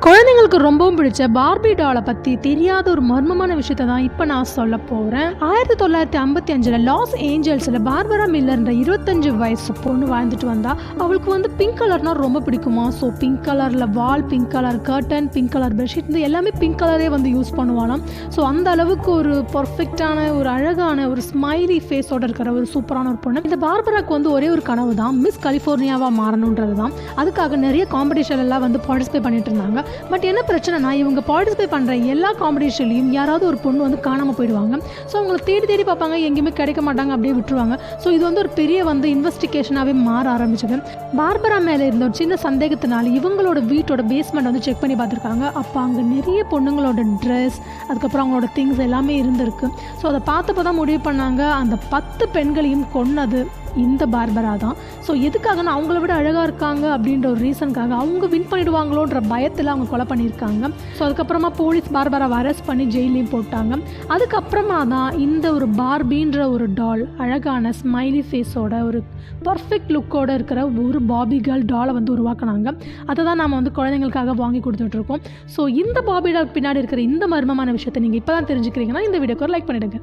குழந்தைங்களுக்கு ரொம்பவும் பிடிச்ச பார்பி டாலை பற்றி தெரியாத ஒரு மர்மமான விஷயத்தை தான் இப்போ நான் சொல்ல போகிறேன். 1955 லாஸ் ஏஞ்சல்ஸில் பார்பரா மில்லர்ன்ற 25 வயசு பொண்ணு வாழ்ந்துட்டு வந்தா. அவளுக்கு பிங்க் கலர்னால் ரொம்ப பிடிக்குமா. ஸோ பிங்க் கலரில் wall, pink colour curtain, pink colour bedsheet, இந்த எல்லாமே பிங்க் கலரே யூஸ் பண்ணுவானாம். ஸோ அந்த அளவுக்கு ஒரு பர்ஃபெக்டான, ஒரு அழகான, ஒரு ஸ்மைலி ஃபேஸோட இருக்கிற ஒரு சூப்பரான ஒரு பொண்ணு. இந்த பார்பராக்கு ஒரே ஒரு கனவு தான், மிஸ் கலிஃபோர்னியாவாக மாறணுன்றது தான். அதுக்காக நிறைய காம்படிஷன் எல்லாம் பார்ட்டிசிபேட் பண்ணிட்டு இருந்தாங்க. பட் என்ன பிரச்சனைனா, இவங்க பார்ட்டிசிபேட் பண்ணுற எல்லா காம்படிஷன்லையும் யாராவது ஒரு பொண்ணு காணாமல் போயிடுவாங்க. ஸோ அவங்களை தேடி தேடி பார்ப்பாங்க, எங்கேயுமே கிடைக்க மாட்டாங்க, அப்படியே விட்டுருவாங்க. ஸோ இது ஒரு பெரிய இன்வெஸ்டிகேஷனாகவே மாற ஆரம்பிச்சது. பார்பரா மேலே இருந்த ஒரு சின்ன சந்தேகத்தினால இவங்களோட வீட்டோட பேஸ்மெண்ட் செக் பண்ணி பார்த்துருக்காங்க. அப்போ அங்கே நிறைய பொண்ணுங்களோட ட்ரெஸ், அதுக்கப்புறம் அவங்களோட திங்ஸ் எல்லாமே இருந்திருக்கு. ஸோ அதை பார்த்தப்போ தான் முடிவு பண்ணாங்க, அந்த 10 பெண்களையும் கொன்னது இந்த பார்பரா தான். ஸோ எதுக்காகனா, அவங்கள விட அழகாக இருக்காங்க அப்படின்ற ஒரு ரீசனுக்காக, அவங்க வின் பண்ணிடுவாங்களோன்ற பயத்தில் அவங்க கொலை பண்ணியிருக்காங்க. ஸோ அதுக்கப்புறமா போலீஸ் பார்பராவை அரெஸ்ட் பண்ணி ஜெயிலையும் போட்டாங்க. அதுக்கப்புறமா தான் இந்த ஒரு பார்பின்ற ஒரு டால், அழகான ஸ்மைலி ஃபேஸோட ஒரு பர்ஃபெக்ட் லுக்கோடு இருக்கிற ஒரு பாபி கேர்ள் டாலை உருவாக்குனாங்க. அதை தான் நாம் குழந்தைங்களுக்காக வாங்கி கொடுத்துட்ருக்கோம். ஸோ இந்த பாபி டால் பின்னாடி இருக்கிற இந்த மர்மமான விஷயத்தை நீங்கள் இப்போ தான் தெரிஞ்சுக்கிறீங்கன்னா இந்த வீடியோக்கு ஒரு லைக் பண்ணிவிடுங்க.